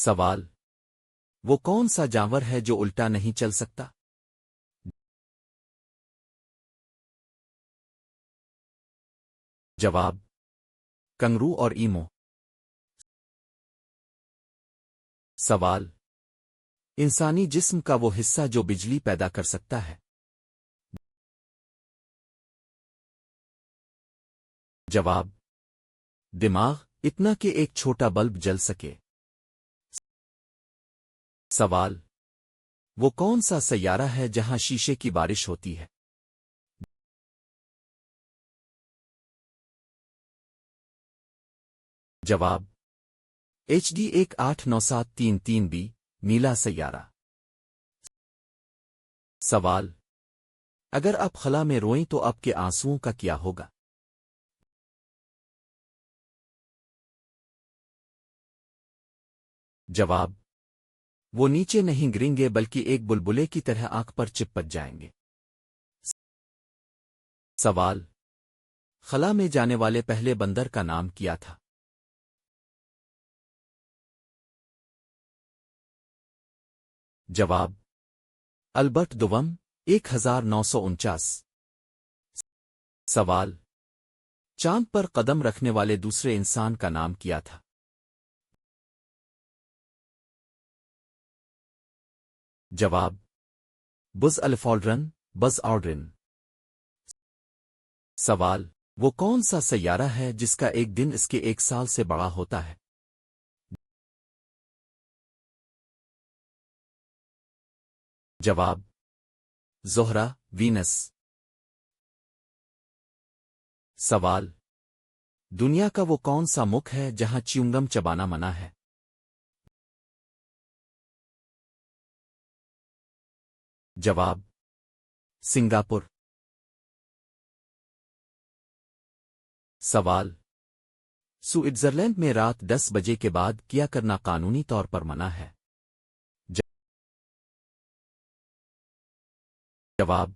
سوال: وہ کون سا جانور ہے جو الٹا نہیں چل سکتا؟ جواب: کنگرو اور ایمو۔ سوال: انسانی جسم کا وہ حصہ جو بجلی پیدا کر سکتا ہے؟ جواب: دماغ، اتنا کہ ایک چھوٹا بلب جل سکے۔ سوال: وہ کون سا سیارہ ہے جہاں شیشے کی بارش ہوتی ہے؟ جواب: HD 189733b نیلا سیارہ۔ سوال: اگر آپ خلا میں روئیں تو آپ کے آنسوؤں کا کیا ہوگا؟ جواب: وہ نیچے نہیں گریں گے بلکہ ایک بلبلے کی طرح آنکھ پر چپک جائیں گے۔ سوال: خلا میں جانے والے پہلے بندر کا نام کیا تھا؟ جواب: البرٹ دوم 1949۔ سوال: چاند پر قدم رکھنے والے دوسرے انسان کا نام کیا تھا؟ جواب: بز آلڈرن۔ سوال: وہ کون سا سیارہ ہے جس کا ایک دن اس کے ایک سال سے بڑا ہوتا ہے؟ جواب: زہرہ، وینس۔ سوال: دنیا کا وہ کون سا ملک ہے جہاں چیونگم چبانا منع ہے؟ جواب: سنگاپور۔ سوال: سوئٹزرلینڈ میں رات 10 بجے کے بعد کیا کرنا قانونی طور پر منع ہے؟ جواب: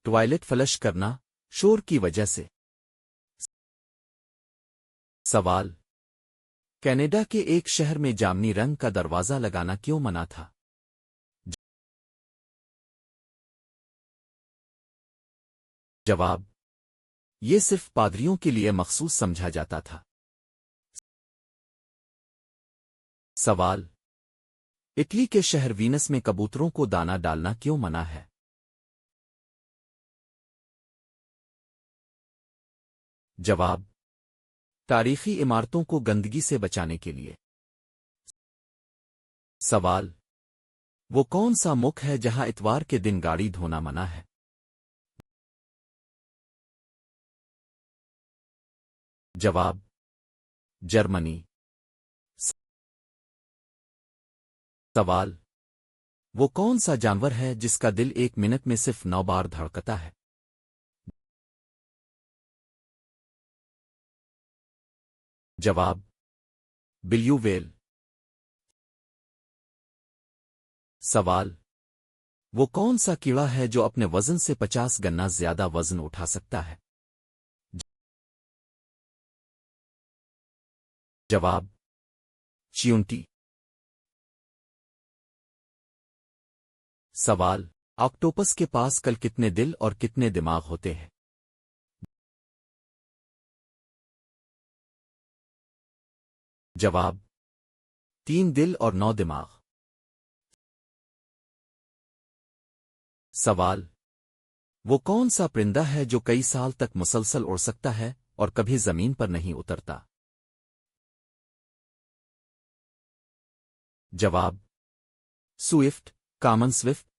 ٹوائلٹ فلش کرنا، شور کی وجہ سے۔ سوال: کینیڈا کے ایک شہر میں جامنی رنگ کا دروازہ لگانا کیوں منع تھا؟ جواب: یہ صرف پادریوں کے لیے مخصوص سمجھا جاتا تھا۔ سوال: اٹلی کے شہر وینس میں کبوتروں کو دانہ ڈالنا کیوں منع ہے؟ جواب: تاریخی عمارتوں کو گندگی سے بچانے کے لیے۔ سوال: وہ کون سا ملک ہے جہاں اتوار کے دن گاڑی دھونا منع ہے؟ جواب: جرمنی۔ سوال: وہ کون سا جانور ہے جس کا دل ایک منٹ میں صرف 9 بار دھڑکتا ہے؟ جواب: بلیو ویل۔ سوال: وہ کون سا کیڑا ہے جو اپنے وزن سے 50 گنا زیادہ وزن اٹھا سکتا ہے؟ جواب: چیونٹی۔ سوال: آکٹوپس کے پاس کل کتنے دل اور کتنے دماغ ہوتے ہیں؟ جواب: 3 دل اور 9 دماغ۔ سوال: وہ کون سا پرندہ ہے جو کئی سال تک مسلسل اڑ سکتا ہے اور کبھی زمین پر نہیں اترتا؟ جواب: سوئفٹ، کامن سوئفٹ۔